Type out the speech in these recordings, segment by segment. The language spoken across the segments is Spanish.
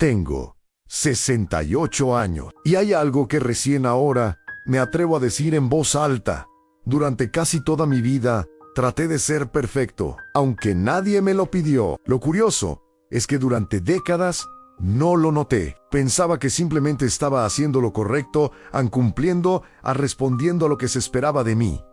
Tengo 68 años y hay algo que recién ahora me atrevo a decir en voz alta. Durante casi toda mi vida traté de ser perfecto, aunque nadie me lo pidió. Lo curioso es que durante décadas no lo noté. Pensaba que simplemente estaba haciendo lo correcto, respondiendo a lo que se esperaba de mí.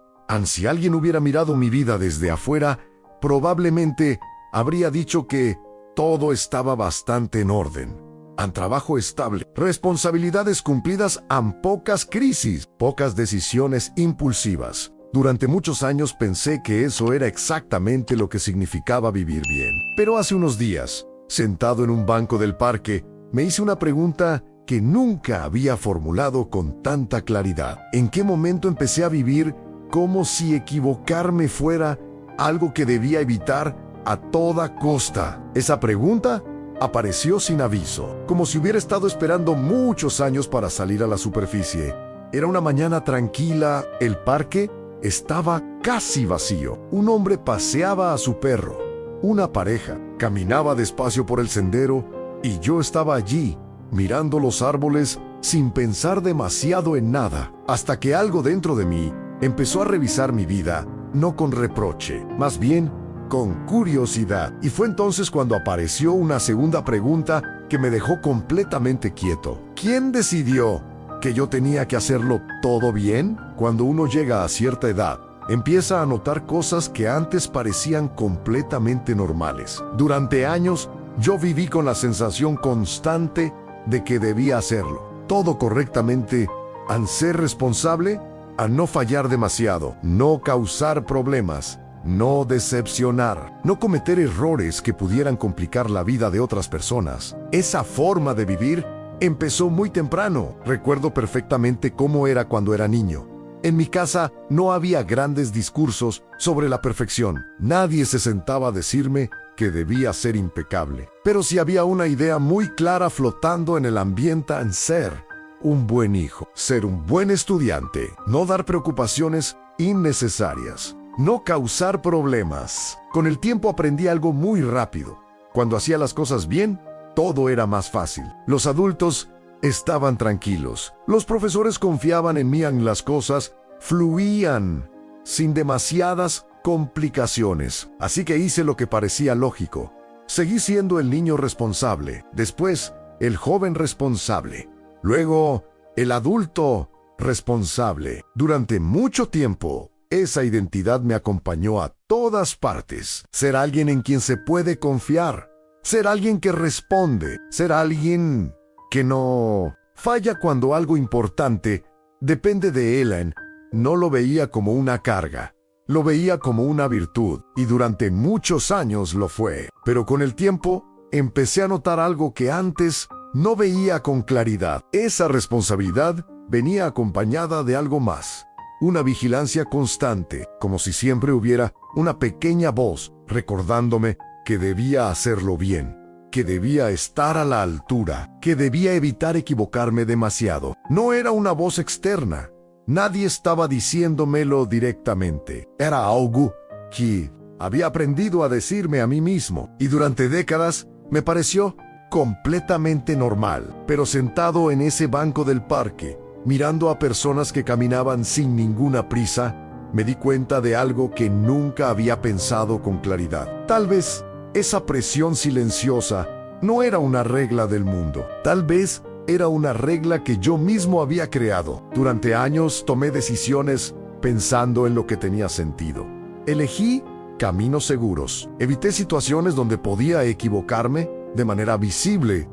Si alguien hubiera mirado mi vida desde afuera, probablemente habría dicho que todo estaba bastante en orden. Trabajo estable, responsabilidades cumplidas, pocas crisis, pocas decisiones impulsivas. Durante muchos años pensé que eso era exactamente lo que significaba vivir bien. Pero hace unos días, sentado en un banco del parque, me hice una pregunta que nunca había formulado con tanta claridad. ¿En qué momento empecé a vivir como si equivocarme fuera algo que debía evitar a toda costa? Esa pregunta apareció sin aviso, como si hubiera estado esperando muchos años para salir a la superficie. Era una mañana tranquila, el parque estaba casi vacío. Un hombre paseaba a su perro. Una pareja caminaba despacio por el sendero y yo estaba allí, mirando los árboles sin pensar demasiado en nada, hasta que algo dentro de mí empezó a revisar mi vida, no con reproche, más bien con curiosidad. Y fue entonces cuando apareció una segunda pregunta que me dejó completamente quieto. ¿Quién decidió que yo tenía que hacerlo todo bien? Cuando uno llega a cierta edad, empieza a notar cosas que antes parecían completamente normales. Durante años, yo viví con la sensación constante de que debía hacerlo todo correctamente, al ser responsable, a no fallar demasiado, no causar problemas, no decepcionar, no cometer errores que pudieran complicar la vida de otras personas. Esa forma de vivir empezó muy temprano. Recuerdo perfectamente cómo era cuando era niño. En mi casa no había grandes discursos sobre la perfección. Nadie se sentaba a decirme que debía ser impecable. Pero sí había una idea muy clara flotando en el ambiente en ser un buen hijo, ser un buen estudiante, no dar preocupaciones innecesarias, no causar problemas. Con el tiempo aprendí algo muy rápido. Cuando hacía las cosas bien, todo era más fácil. Los adultos estaban tranquilos. Los profesores confiaban en mí, en las cosas fluían sin demasiadas complicaciones. Así que hice lo que parecía lógico. Seguí siendo el niño responsable, después el joven responsable, luego el adulto responsable. Durante mucho tiempo, esa identidad me acompañó a todas partes. Ser alguien en quien se puede confiar, ser alguien que responde, ser alguien que no falla cuando algo importante depende de él. No lo veía como una carga, lo veía como una virtud, y durante muchos años lo fue. Pero con el tiempo empecé a notar algo que antes no veía con claridad. Esa responsabilidad venía acompañada de algo más, una vigilancia constante, como si siempre hubiera una pequeña voz recordándome que debía hacerlo bien, que debía estar a la altura, que debía evitar equivocarme demasiado. No era una voz externa. Nadie estaba diciéndomelo directamente. Era algo que había aprendido a decirme a mí mismo, y durante décadas me pareció completamente normal. Pero sentado en ese banco del parque, mirando a personas que caminaban sin ninguna prisa, me di cuenta de algo que nunca había pensado con claridad. Tal vez esa presión silenciosa no era una regla del mundo. Tal vez era una regla que yo mismo había creado. Durante años tomé decisiones pensando en lo que tenía sentido. Elegí caminos seguros. Evité situaciones donde podía equivocarme de manera visible.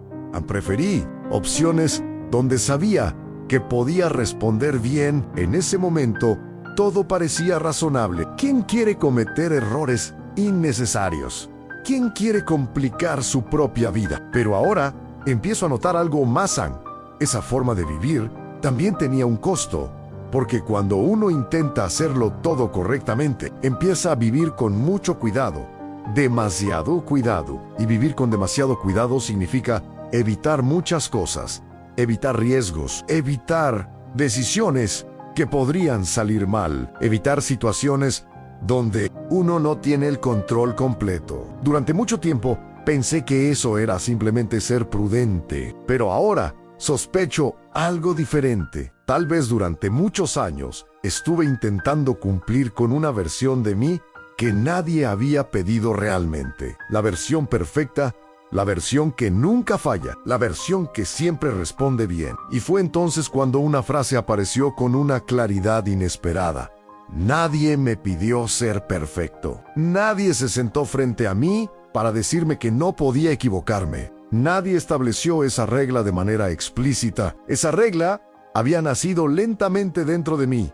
Preferí opciones donde sabía que podía responder bien. En ese momento, todo parecía razonable. ¿Quién quiere cometer errores innecesarios? ¿Quién quiere complicar su propia vida? Pero ahora empiezo a notar algo más sano. Esa forma de vivir también tenía un costo, porque cuando uno intenta hacerlo todo correctamente, empieza a vivir con mucho cuidado, demasiado cuidado. Y vivir con demasiado cuidado significa evitar muchas cosas, evitar riesgos, evitar decisiones que podrían salir mal, evitar situaciones donde uno no tiene el control completo. Durante mucho tiempo, Pensé que eso era simplemente ser prudente, pero ahora sospecho algo diferente. Tal vez durante muchos años estuve intentando cumplir con una versión de mí que nadie había pedido realmente. La versión perfecta, la versión que nunca falla, la versión que siempre responde bien. Y fue entonces cuando una frase apareció con una claridad inesperada. Nadie me pidió ser perfecto. Nadie se sentó frente a mí para decirme que no podía equivocarme. Nadie estableció esa regla de manera explícita. Esa regla había nacido lentamente dentro de mí,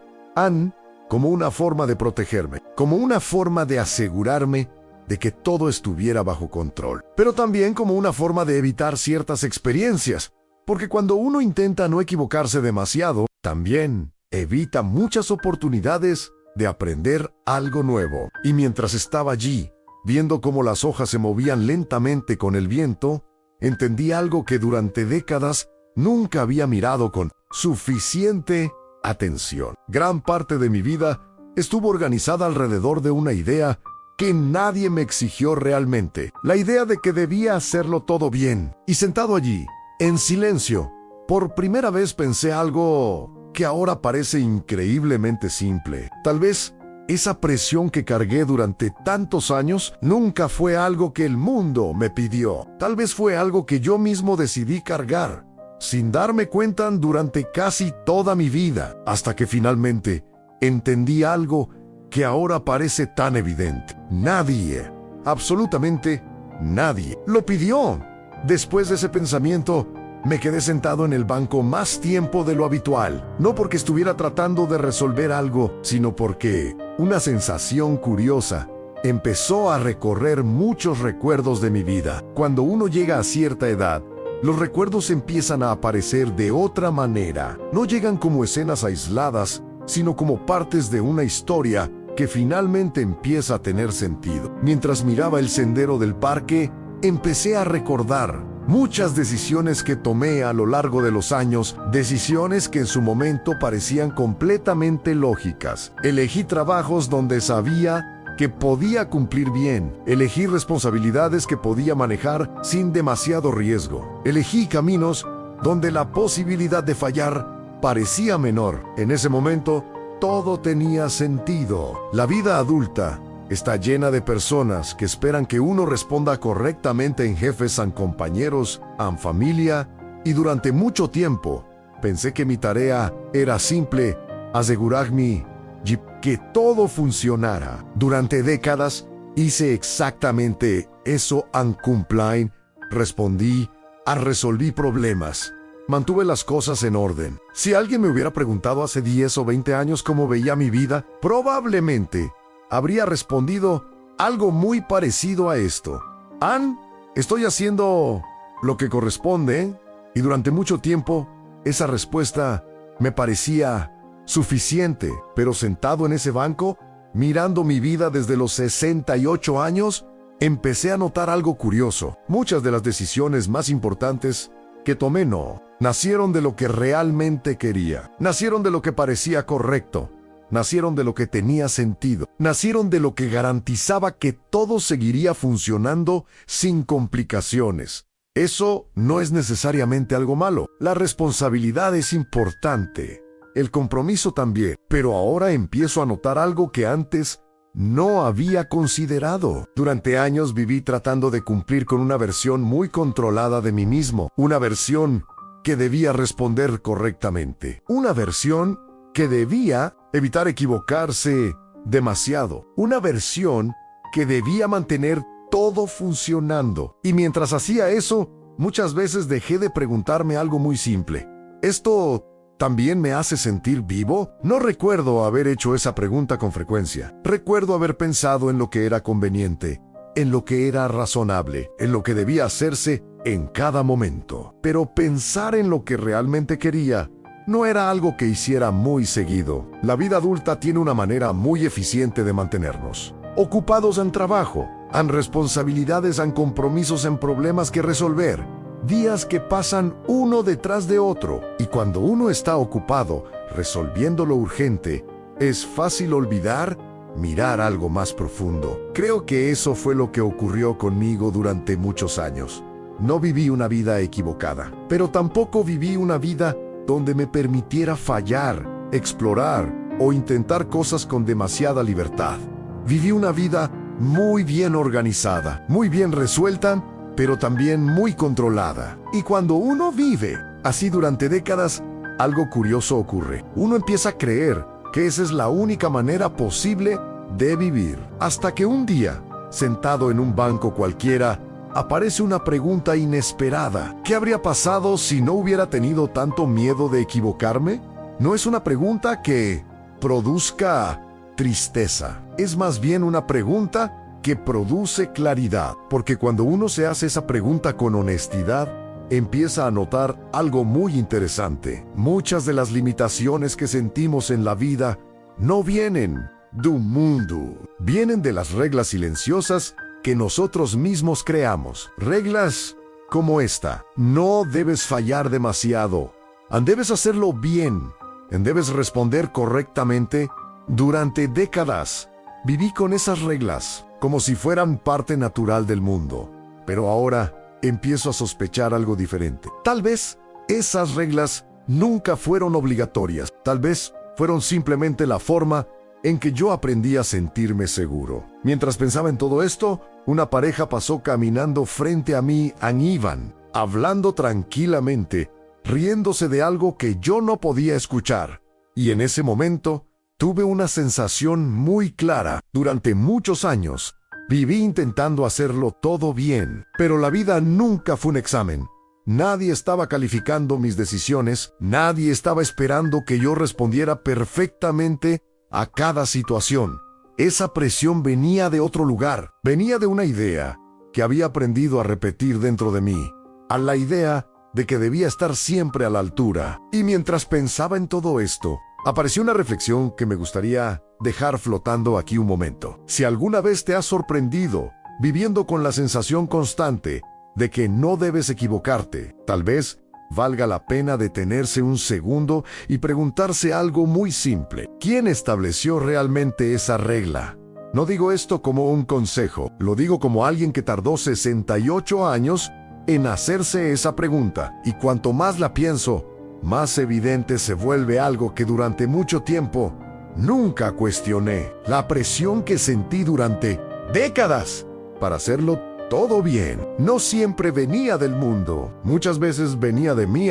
como una forma de protegerme, como una forma de asegurarme de que todo estuviera bajo control, pero también como una forma de evitar ciertas experiencias, porque cuando uno intenta no equivocarse demasiado, también evita muchas oportunidades de aprender algo nuevo. Y mientras estaba allí, viendo cómo las hojas se movían lentamente con el viento, entendí algo que durante décadas nunca había mirado con suficiente atención. Gran parte de mi vida estuvo organizada alrededor de una idea que nadie me exigió realmente. La idea de que debía hacerlo todo bien. Y sentado allí, en silencio, por primera vez pensé algo que ahora parece increíblemente simple. Tal vez esa presión que cargué durante tantos años nunca fue algo que el mundo me pidió. Tal vez fue algo que yo mismo decidí cargar, sin darme cuenta durante casi toda mi vida, hasta que finalmente entendí algo que ahora parece tan evidente. Nadie, absolutamente nadie, lo pidió. Después de ese pensamiento, me quedé sentado en el banco más tiempo de lo habitual, no porque estuviera tratando de resolver algo, sino porque una sensación curiosa empezó a recorrer muchos recuerdos de mi vida. Cuando uno llega a cierta edad, los recuerdos empiezan a aparecer de otra manera. No llegan como escenas aisladas, sino como partes de una historia que finalmente empieza a tener sentido. Mientras miraba el sendero del parque, empecé a recordar muchas decisiones que tomé a lo largo de los años, decisiones que en su momento parecían completamente lógicas. Elegí trabajos donde sabía que podía cumplir bien. Elegí responsabilidades que podía manejar sin demasiado riesgo. Elegí caminos donde la posibilidad de fallar parecía menor. En ese momento, todo tenía sentido. La vida adulta está llena de personas que esperan que uno responda correctamente en jefes, en compañeros, en familia, y durante mucho tiempo pensé que mi tarea era simple, asegurarme que todo funcionara. Durante décadas hice exactamente eso en compliance, respondí, resolví problemas, mantuve las cosas en orden. Si alguien me hubiera preguntado hace 10 o 20 años cómo veía mi vida, probablemente habría respondido algo muy parecido a esto. Estoy haciendo lo que corresponde, y durante mucho tiempo esa respuesta me parecía suficiente, pero sentado en ese banco, mirando mi vida desde los 68 años, empecé a notar algo curioso. Muchas de las decisiones más importantes que tomé nacieron de lo que realmente quería, nacieron de lo que parecía correcto, nacieron de lo que tenía sentido, nacieron de lo que garantizaba que todo seguiría funcionando sin complicaciones. Eso no es necesariamente algo malo. La responsabilidad es importante, el compromiso también, pero ahora empiezo a notar algo que antes no había considerado. Durante años viví tratando de cumplir con una versión muy controlada de mí mismo, una versión que debía responder correctamente, una versión que debía evitar equivocarse demasiado, una versión que debía mantener todo funcionando. Y mientras hacía eso, muchas veces dejé de preguntarme algo muy simple. ¿Esto también me hace sentir vivo? No recuerdo haber hecho esa pregunta con frecuencia. Recuerdo haber pensado en lo que era conveniente, en lo que era razonable, en lo que debía hacerse en cada momento. Pero pensar en lo que realmente quería no era algo que hiciera muy seguido. La vida adulta tiene una manera muy eficiente de mantenernos ocupados en trabajo, en responsabilidades, en compromisos, en problemas que resolver. Días que pasan uno detrás de otro, y cuando uno está ocupado resolviendo lo urgente, es fácil olvidar mirar algo más profundo. Creo que eso fue lo que ocurrió conmigo durante muchos años. No viví una vida equivocada, pero tampoco viví una vida donde me permitiera fallar, explorar o intentar cosas con demasiada libertad. Viví una vida muy bien organizada, muy bien resuelta, pero también muy controlada. Y cuando uno vive así durante décadas, algo curioso ocurre. Uno empieza a creer que esa es la única manera posible de vivir. Hasta que un día, sentado en un banco cualquiera, aparece una pregunta inesperada. ¿Qué habría pasado si no hubiera tenido tanto miedo de equivocarme? No es una pregunta que produzca tristeza. Es más bien una pregunta que produce claridad. Porque cuando uno se hace esa pregunta con honestidad, empieza a notar algo muy interesante. Muchas de las limitaciones que sentimos en la vida no vienen de un mundo. Vienen de las reglas silenciosas que nosotros mismos creamos. Reglas como esta: no debes fallar demasiado, debes hacerlo bien, debes responder correctamente. Durante décadas viví con esas reglas como si fueran parte natural del mundo, pero ahora empiezo a sospechar algo diferente. Tal vez esas reglas nunca fueron obligatorias, tal vez fueron simplemente la forma en que yo aprendí a sentirme seguro. Mientras pensaba en todo esto, una pareja pasó caminando frente a mí, Iván, hablando tranquilamente, riéndose de algo que yo no podía escuchar. Y en ese momento, tuve una sensación muy clara. Durante muchos años, viví intentando hacerlo todo bien, pero la vida nunca fue un examen. Nadie estaba calificando mis decisiones, nadie estaba esperando que yo respondiera perfectamente a cada situación. Esa presión venía de otro lugar, venía de una idea que había aprendido a repetir dentro de mí, a la idea de que debía estar siempre a la altura. Y mientras pensaba en todo esto, apareció una reflexión que me gustaría dejar flotando aquí un momento. Si alguna vez te has sorprendido viviendo con la sensación constante de que no debes equivocarte, tal vez valga la pena detenerse un segundo y preguntarse algo muy simple. ¿Quién estableció realmente esa regla? No digo esto como un consejo, lo digo como alguien que tardó 68 años en hacerse esa pregunta. Y cuanto más la pienso, más evidente se vuelve algo que durante mucho tiempo nunca cuestioné. La presión que sentí durante décadas para hacerlo todo bien no siempre venía del mundo. Muchas veces venía de mí,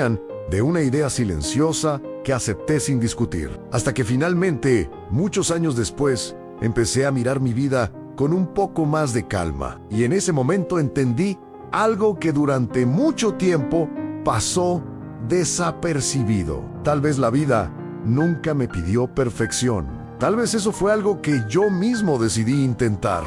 de una idea silenciosa que acepté sin discutir. Hasta que finalmente, muchos años después, empecé a mirar mi vida con un poco más de calma. Y en ese momento entendí algo que durante mucho tiempo pasó desapercibido. Tal vez la vida nunca me pidió perfección. Tal vez eso fue algo que yo mismo decidí intentar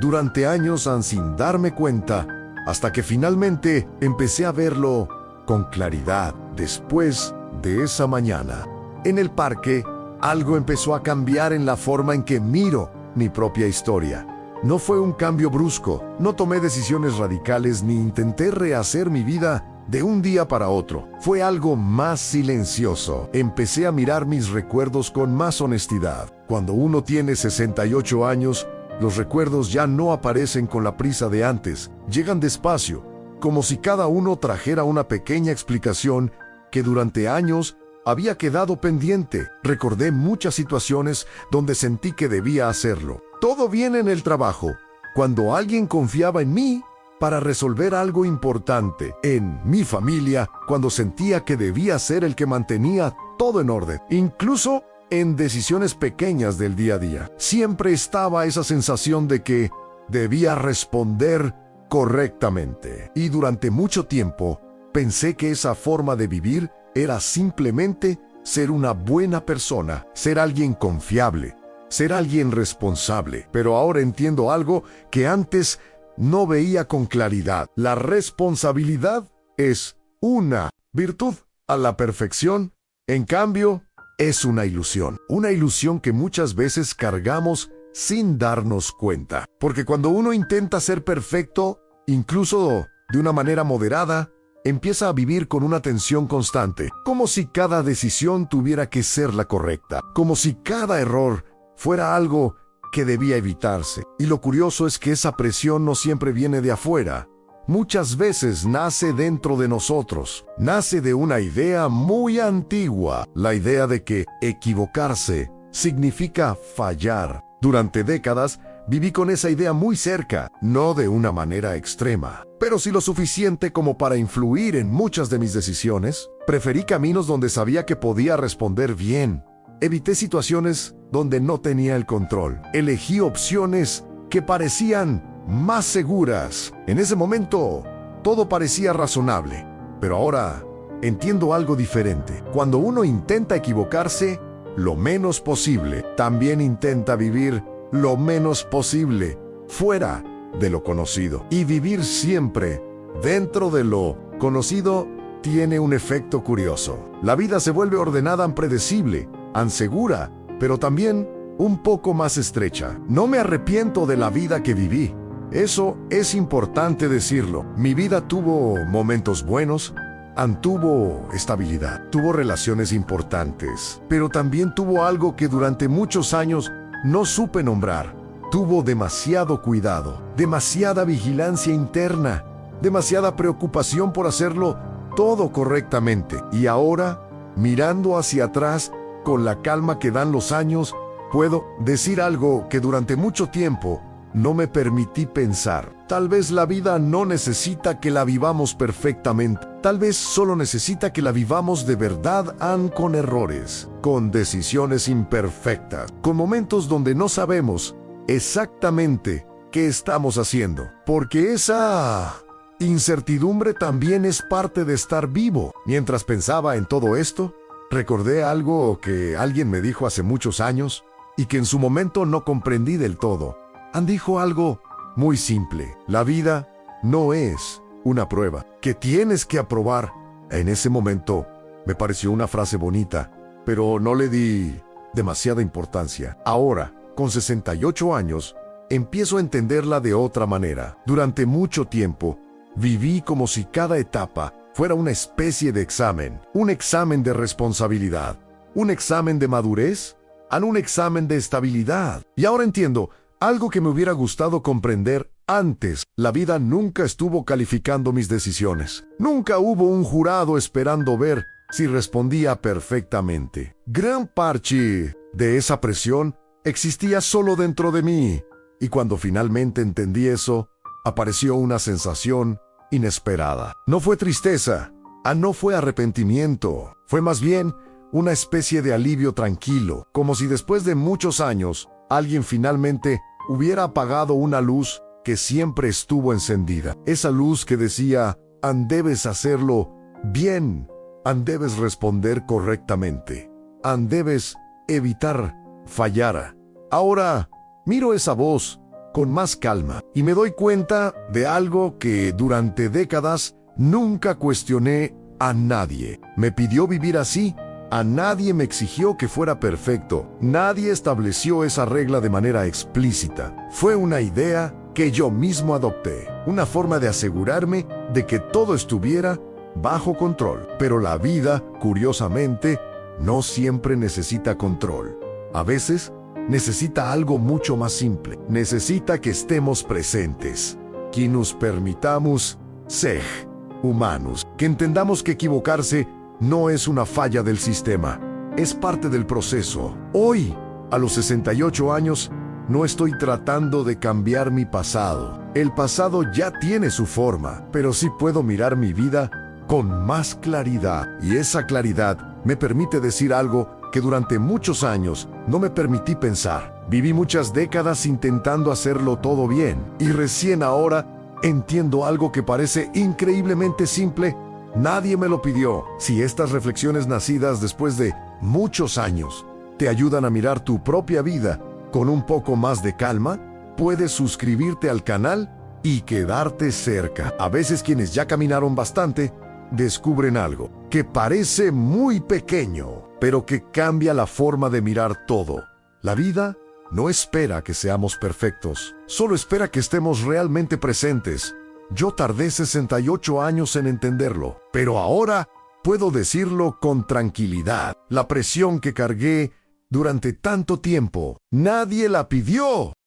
durante años sin darme cuenta, hasta que finalmente empecé a verlo con claridad. Después de esa mañana, en el parque, algo empezó a cambiar en la forma en que miro mi propia historia. No fue un cambio brusco, no tomé decisiones radicales ni intenté rehacer mi vida de un día para otro. Fue algo más silencioso. Empecé a mirar mis recuerdos con más honestidad. Cuando uno tiene 68 años, los recuerdos ya no aparecen con la prisa de antes, llegan despacio, como si cada uno trajera una pequeña explicación que durante años había quedado pendiente. Recordé muchas situaciones donde sentí que debía hacerlo. Todo bien en el trabajo, cuando alguien confiaba en mí para resolver algo importante. En mi familia, cuando sentía que debía ser el que mantenía todo en orden. Incluso en decisiones pequeñas del día a día, siempre estaba esa sensación de que debía responder correctamente. Y durante mucho tiempo, pensé que esa forma de vivir era simplemente ser una buena persona, ser alguien confiable, ser alguien responsable. Pero ahora entiendo algo que antes no veía con claridad. La responsabilidad es una virtud. A la perfección, en cambio, es una ilusión que muchas veces cargamos sin darnos cuenta. Porque cuando uno intenta ser perfecto, incluso de una manera moderada, empieza a vivir con una tensión constante, como si cada decisión tuviera que ser la correcta, como si cada error fuera algo que debía evitarse. Y lo curioso es que esa presión no siempre viene de afuera. Muchas veces nace dentro de nosotros. Nace de una idea muy antigua, la idea de que equivocarse significa fallar. Durante décadas viví con esa idea muy cerca, no de una manera extrema, pero sí lo suficiente como para influir en muchas de mis decisiones. Preferí caminos donde sabía que podía responder bien. Evité situaciones donde no tenía el control. Elegí opciones que parecían más seguras. En ese momento, todo parecía razonable, pero ahora entiendo algo diferente. Cuando uno intenta equivocarse lo menos posible, también intenta vivir lo menos posible fuera de lo conocido. Y vivir siempre dentro de lo conocido tiene un efecto curioso. La vida se vuelve ordenada, predecible, insegura, pero también un poco más estrecha. No me arrepiento de la vida que viví. Eso es importante decirlo. Mi vida tuvo momentos buenos, tuvo estabilidad, tuvo relaciones importantes, pero también tuvo algo que durante muchos años no supe nombrar. Tuvo demasiado cuidado, demasiada vigilancia interna, demasiada preocupación por hacerlo todo correctamente. Y ahora, mirando hacia atrás, con la calma que dan los años, puedo decir algo que durante mucho tiempo no me permití pensar. Tal vez la vida no necesita que la vivamos perfectamente. Tal vez solo necesita que la vivamos de verdad, con errores, con decisiones imperfectas, con momentos donde no sabemos exactamente qué estamos haciendo. Porque esa incertidumbre también es parte de estar vivo. Mientras pensaba en todo esto, recordé algo que alguien me dijo hace muchos años y que en su momento no comprendí del todo. Dijo algo muy simple: la vida no es una prueba que tienes que aprobar. En ese momento me pareció una frase bonita, pero no le di demasiada importancia. Ahora, con 68 años, empiezo a entenderla de otra manera. Durante mucho tiempo, viví como si cada etapa fuera una especie de examen. Un examen de responsabilidad, un examen de madurez, un examen de estabilidad. Y ahora entiendo algo que me hubiera gustado comprender antes. La vida nunca estuvo calificando mis decisiones. Nunca hubo un jurado esperando ver si respondía perfectamente. Gran parte de esa presión existía solo dentro de mí. Y cuando finalmente entendí eso, apareció una sensación inesperada. No fue tristeza, no fue arrepentimiento. Fue más bien una especie de alivio tranquilo, como si después de muchos años alguien finalmente hubiera apagado una luz que siempre estuvo encendida. Esa luz que decía: debes hacerlo bien, debes responder correctamente, debes evitar fallar. Ahora miro esa voz con más calma y me doy cuenta de algo que durante décadas nunca cuestioné a nadie. Me pidió vivir así. A nadie me exigió que fuera perfecto. Nadie estableció esa regla de manera explícita. Fue una idea que yo mismo adopté. Una forma de asegurarme de que todo estuviera bajo control. Pero la vida, curiosamente, no siempre necesita control. A veces, necesita algo mucho más simple. Necesita que estemos presentes. Que nos permitamos ser humanos. Que entendamos que equivocarse no es una falla del sistema, es parte del proceso. Hoy, a los 68 años, no estoy tratando de cambiar mi pasado. El pasado ya tiene su forma, pero sí puedo mirar mi vida con más claridad. Y esa claridad me permite decir algo que durante muchos años no me permití pensar. Viví muchas décadas intentando hacerlo todo bien, y recién ahora entiendo algo que parece increíblemente simple. Nadie me lo pidió. Si estas reflexiones nacidas después de muchos años te ayudan a mirar tu propia vida con un poco más de calma, puedes suscribirte al canal y quedarte cerca. A veces quienes ya caminaron bastante descubren algo que parece muy pequeño, pero que cambia la forma de mirar todo. La vida no espera que seamos perfectos, solo espera que estemos realmente presentes. Yo tardé 68 años en entenderlo, pero ahora puedo decirlo con tranquilidad. La presión que cargué durante tanto tiempo. Nadie la pidió.